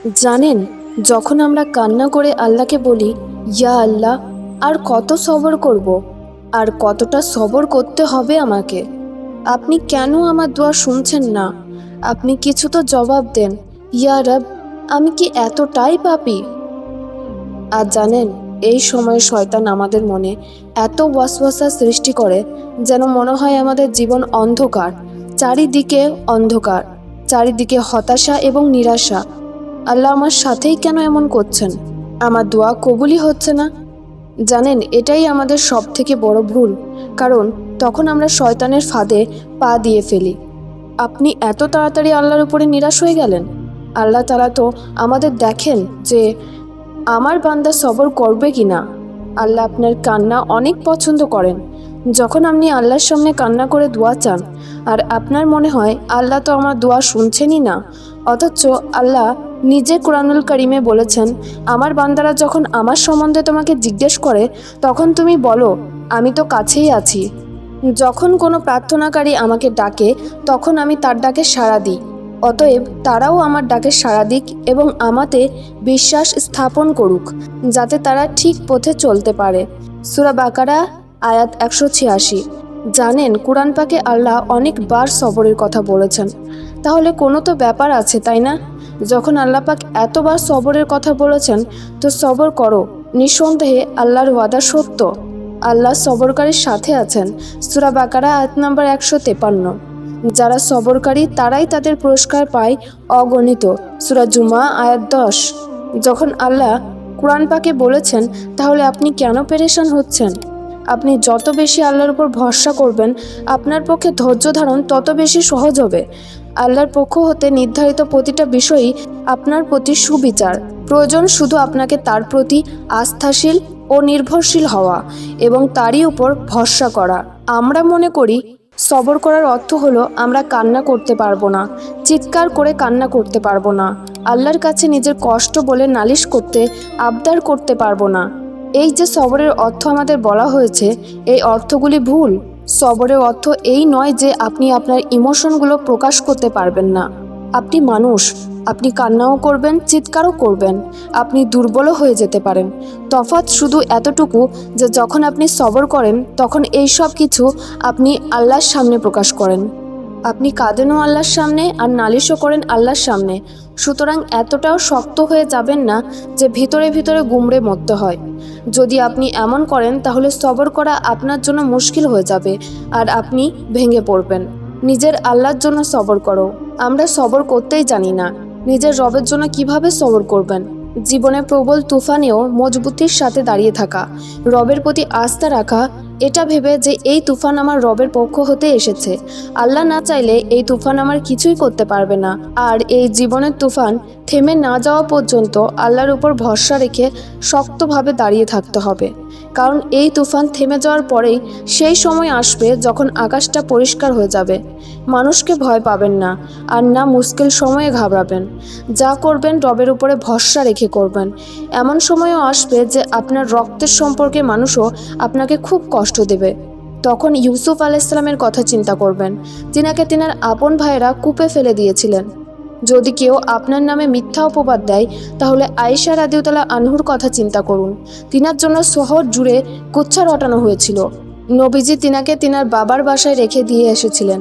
জানেন, যখন আমরা কান্না করে আল্লাহকে বলি, ইয়া আল্লাহ, আর কত সবর করব, আর কতটা সবর করতে হবে আমাকে, আপনি কেন আমার দোয়া শুনছেন না? আপনি কিছু তো জবাব দেন। ইয়া রব, আমি কি এতটাই পাপী? আর জানেন, এই সময় শয়তান আমাদের মনে এত ওয়াসওয়াসা সৃষ্টি করে, যেন মনে হয় আমাদের জীবন অন্ধকার, চারিদিকে অন্ধকার, চারিদিকে হতাশা এবং নিরাশা। আল্লাহ আমার সাথেই কেন এমন করছেন? আমার দোয়া কবুলই হচ্ছে না। জানেন, এটাই আমাদের সব থেকে বড় ভুল, কারণ তখন আমরা শয়তানের ফাঁদে পা দিয়ে ফেলি। আপনি এত তাড়াতাড়ি আল্লাহর উপরে নিরাশ হয়ে গেলেন? আল্লাহ তাআলা তো আমাদের দেখেন যে আমার বান্দা সবর করবে কি না। আল্লাহ আপনার কান্না অনেক পছন্দ করেন। যখন আপনি আল্লাহর সামনে কান্না করে দোয়া চান, আর আপনার মনে হয় আল্লাহ তো আমার দোয়া শুনছেনই না, অথচ আল্লাহ নিজে কোরআনুল কারিমে বলেছেন, আমার বান্দারা যখন আমার সম্বন্ধে তোমাকে জিজ্ঞেস করে, তখন তুমি বলো, আমি তো কাছেই আছি। যখন কোনো প্রার্থনাকারী আমাকে ডাকে, তখন আমি তার ডাকে সাড়া দিই। অতএব তারাও আমার ডাকে সাড়া দিক এবং আমাতে বিশ্বাস স্থাপন করুক, যাতে তারা ঠিক পথে চলতে পারে। সূরা বাকারা আয়াত 186। জানেন, কোরআন পাকে আল্লাহ অনেকবার সবরের কথা বলেছেন। তাহলে কোনো তো ব্যাপার আছে, তাই না? যখন আল্লাহ পাক এতবার সবরের কথা বলেছেন, তো সবর করো। নিঃসন্দেহে আল্লাহর ওয়াদা সত্য। আল্লাহ সবরকারীর সাথে আছেন। সূরা বাকারা আয়াত নাম্বার 153। যারা সবরকারী তারাই তাদের পুরস্কার পায় অগণিত। সূরা জুমা আয়াত 10। যখন আল্লাহ কোরআন পাকে বলেছেন, তাহলে আপনি কেন পেরেশান হচ্ছেন? আপনি যত বেশি আল্লাহর উপর ভরসা করবেন, আপনার পক্ষে ধৈর্য ধারণ তত বেশি সহজ হবে। আল্লাহর পক্ষ হতে নির্ধারিত প্রতিটা বিষয়ই আপনার প্রতি সুবিচার। প্রয়োজন শুধু আপনাকে তার প্রতি আস্থাশীল ও নির্ভরশীল হওয়া এবং তারই উপর ভরসা করা। আমরা মনে করি সবর করার অর্থ হলো আমরা কান্না করতে পারবো না, চিৎকার করে কান্না করতে পারবো না, আল্লাহর কাছে নিজের কষ্ট বলে নালিশ করতে, আবদার করতে পারবো না। এই যে সবরের অর্থ আমাদের বলা হয়েছে, এই অর্থগুলি ভুল। সবরের অর্থ এই নয় যে আপনি আপনার ইমোশনগুলো প্রকাশ করতে পারবেন না। আপনি মানুষ, আপনি কান্নাও করবেন, চিৎকারও করবেন, আপনি দুর্বলও হয়ে যেতে পারেন। তফাৎ শুধু এতটুকু যে যখন আপনি সবর করেন, তখন এই সব কিছু আপনি আল্লাহর সামনে প্রকাশ করেন। আপনি কাঁদেনও আল্লাহর সামনে আর নালিশও করেন আল্লাহর সামনে। সুতরাং এতটাও শক্ত হয়ে যাবেন না যে ভিতরে ভিতরে গুমড়ে মরতে হয়। যদি আপনি এমন করেন, তাহলে সবর করা আপনার জন্য মুশকিল হয়ে যাবে আর আপনি ভেঙে পড়বেন। নিজের আল্লাহর জন্য সবর করো। আমরা সবর করতেই জানি না, নিজের রবের জন্য কিভাবে সবর করবেন? জীবনে প্রবল তুফানেও মজবুতির সাথে দাঁড়িয়ে থাকা, রবের প্রতি আস্থা রাখা, এটা ভেবে যে এই তুফান আমার রবের পক্ষ হতে এসেছে। আল্লাহ না চাইলে এই তুফান আমার কিছুই করতে পারবে না। আর এই জীবনের তুফান থেমে না যাওয়া পর্যন্ত আল্লাহর উপর ভরসা রেখে শক্তভাবে দাঁড়িয়ে থাকতে হবে। কারণ এই তুফান থেমে যাওয়ার পরেই সেই সময় আসবে যখন আকাশটা পরিষ্কার হয়ে যাবে। মানুষকে ভয় পাবেন না, আর না মুশকিল সময়ে ঘাবড়াবেন। যা করবেন রবের উপরে ভরসা রেখে করবেন। এমন সময়ও আসবে যে আপনার রক্তের সম্পর্কে মানুষও আপনাকে খুব কষ্ট দেবে। তখন ইউসুফ আলাইহিসসালামের কথা চিন্তা করবেন, যিনাকে তিনার আপন ভাইয়েরা কূপে ফেলে দিয়েছিলেন। যদি কেউ আপনার নামে মিথ্যা অপবাদ দেয়, তাহলে আয়েশা রাদিয়াল্লাহু আনহুর কথা চিন্তা করুন। তিনার জন্য শহর জুড়ে কুচ্ছা রটানো হয়েছিল। নবীজি তিনাকে তিনার বাবার বাসায় রেখে দিয়ে এসেছিলেন।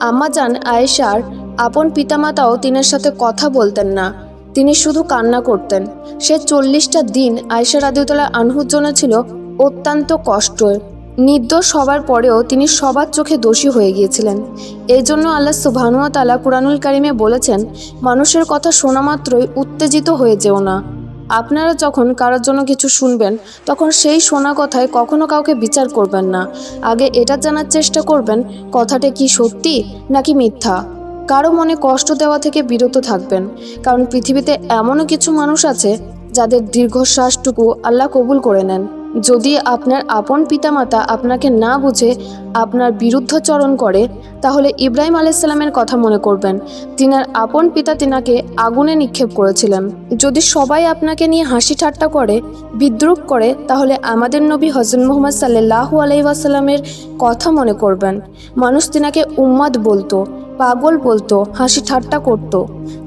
আম্মাজান আয়েশার আপন পিতামাতাও তিনার সাথে কথা বলতেন না, তিনি শুধু কান্না করতেন। সে 40টা দিন আয়েশা রাদিয়াল্লাহু আনহুর জন্য ছিল অত্যন্ত কষ্টের। নির্দোষ হবার পরেও তিনি সবার চোখে দোষী হয়ে গিয়েছিলেন। এই জন্য আল্লাহ সুবহানাহু ওয়া তাআলা কুরআনুল কারিমে বলেছেন, মানুষের কথা শোনা মাত্রই উত্তেজিত হয়ে যেও না। আপনারা যখন কারোর জন্য কিছু শুনবেন, তখন সেই শোনা কথায় কখনো কাউকে বিচার করবেন না। আগে এটা জানার চেষ্টা করবেন কথাটা কি সত্যি নাকি মিথ্যা। কারো মনে কষ্ট দেওয়া থেকে বিরত থাকবেন, কারণ পৃথিবীতে এমনও কিছু মানুষ আছে যাদের দীর্ঘশ্বাসটুকু আল্লাহ কবুল করে নেন। যদি আপনার আপন পিতামাতা আপনাকে না বুঝে আপনার বিরুদ্ধাচরণ করে, তাহলে ইব্রাহিম আলাইহিসসালামের কথা মনে করবেন। তিনার আপন পিতা তিনাকে আগুনে নিক্ষেপ করেছিলেন। যদি সবাই আপনাকে নিয়ে হাসি ঠাট্টা করে, বিদ্রূপ করে, তাহলে আমাদের নবী হযরত মুহাম্মদ সাল্লাল্লাহু আলাইহি ওয়াসাল্লামের কথা মনে করবেন। মানুষ তিনাকে উম্মাদ বলতো, পাগল বলতো, হাসি ঠাট্টা করত।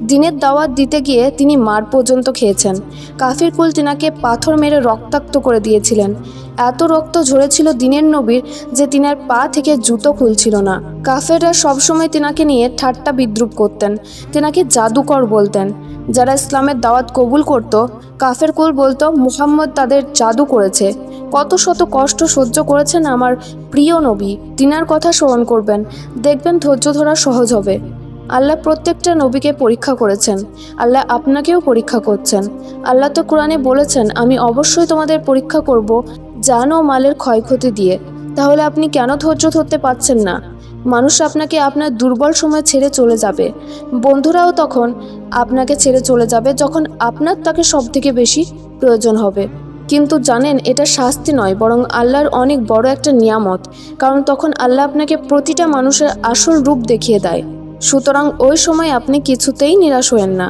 দিনের দাওয়াত দিতে গিয়ে তিনি মার পর্যন্ত খেয়েছেন। কাফির কুল তিনাকে পাথর মেরে রক্তাক্ত করে দিয়েছিলেন। এত রক্ত ঝরেছিল দিনের নবীর যে তিনার পা থেকে জুতো খুলছিল না। কাফেররা সবসময় তিনাকে নিয়ে ঠাট্টা বিদ্রুপ করতেন, তিনাকে জাদুকর বলতেন। যারা ইসলামের দাওয়াত কবুল করত, কাফের কুল বলতো মুহাম্মদ তাদের জাদু করেছে। কত শত কষ্ট সহ্য করেছেন আমার প্রিয় নবী, তিনার কথা স্মরণ করবেন, দেখবেন ধৈর্য ধরা সহজ হবে। আল্লাহ প্রত্যেকটা নবীকে পরীক্ষা করেছেন, আল্লাহ আপনাকেও পরীক্ষা করছেন। আল্লাহ তো কোরআনে বলেছেন, আমি অবশ্যই তোমাদের পরীক্ষা করব জান ও মালের ক্ষয়ক্ষতি দিয়ে। তাহলে আপনি কেন ধৈর্য ধরতে পারছেন না? মানুষ আপনাকে আপনার দুর্বল সময় ছেড়ে চলে যাবে, বন্ধুরাও তখন আপনাকে ছেড়ে চলে যাবে যখন আপনার তাকে সব থেকে বেশি প্রয়োজন হবে। কিন্তু জানেন, এটা শাস্তি নয়, বরং আল্লাহর অনেক বড় একটা নিয়ামত। কারণ তখন আল্লাহ আপনাকে প্রতিটা মানুষের আসল রূপ দেখিয়ে দেয়। সুতরাং ওই সময় আপনি কিছুতেই নিরাশ হয়েন না।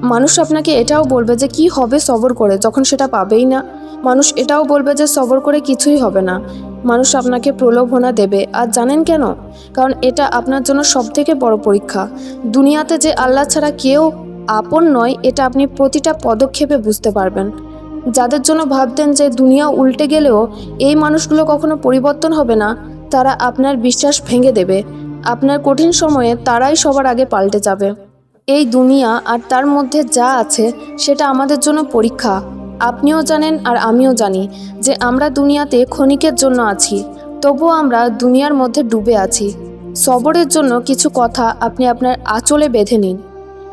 মানুষ আপনাকে এটাও বলবে যে কি হবে সবর করে, যখন সেটা পাবেই না। মানুষ এটাও বলবে যে সবর করে কিছুই হবে না। মানুষ আপনাকে প্রলোভনা দেবে। আর জানেন কেন? কারণ এটা আপনার জন্য সবথেকে বড় পরীক্ষা। দুনিয়াতে যে আল্লাহ ছাড়া কেউ আপন নয়, এটা আপনি প্রতিটা পদক্ষেপে বুঝতে পারবেন। যাদের জন্য ভাবতেন যে দুনিয়া উল্টে গেলেও এই মানুষগুলো কখনো পরিবর্তন হবে না, তারা আপনার বিশ্বাস ভেঙে দেবে। আপনার কঠিন সময়ে তারাই সবার আগে পাল্টে যাবে। এই দুনিয়া আর তার মধ্যে যা আছে সেটা আমাদের জন্য পরীক্ষা। আপনিও জানেন আর আমিও জানি যে আমরা দুনিয়াতে ক্ষণিকের জন্য আছি, তবুও আমরা দুনিয়ার মধ্যে ডুবে আছি। সবরের জন্য কিছু কথা আপনি আপনার আঁচলে বেঁধে নিন।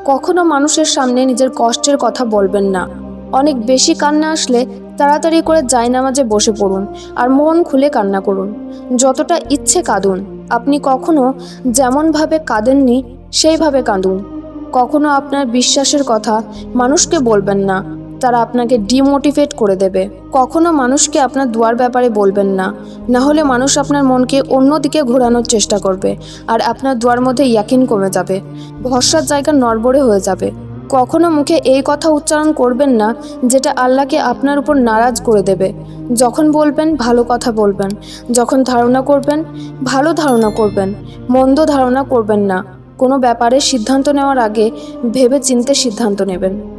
কখনো মানুষের সামনে নিজের কষ্টের কথা বলবেন না। অনেক বেশি কান্না আসলে তাড়াতাড়ি করে জায়নামাজে বসে পড়ুন আর মন খুলে কান্না করুন। যতটা ইচ্ছে কাঁদুন। আপনি কখনো যেমনভাবে কাঁদেননি সেইভাবে কাঁদুন। কখনো আপনার বিশ্বাসের কথা মানুষকে বলবেন না, তারা আপনাকে ডিমোটিভেট করে দেবে। কখনো মানুষকে আপনার দুয়ার ব্যাপারে বলবেন না, না হলে মানুষ আপনার মনকে অন্যদিকে ঘোরানোর চেষ্টা করবে আর আপনার দুয়ার মধ্যে ইয়াকিন কমে যাবে, ভরসার জায়গা নড়বড়ে হয়ে যাবে। কখনো মুখে এই কথা উচ্চারণ করবেন না যেটা আল্লাহকে আপনার উপর নারাজ করে দেবে। যখন বলবেন ভালো কথা বলবেন, যখন ধারণা করবেন ভালো ধারণা করবেন, মন্দ ধারণা করবেন না। কোনো ব্যাপারে সিদ্ধান্ত নেওয়ার আগে ভেবে চিন্তে সিদ্ধান্ত নেবেন।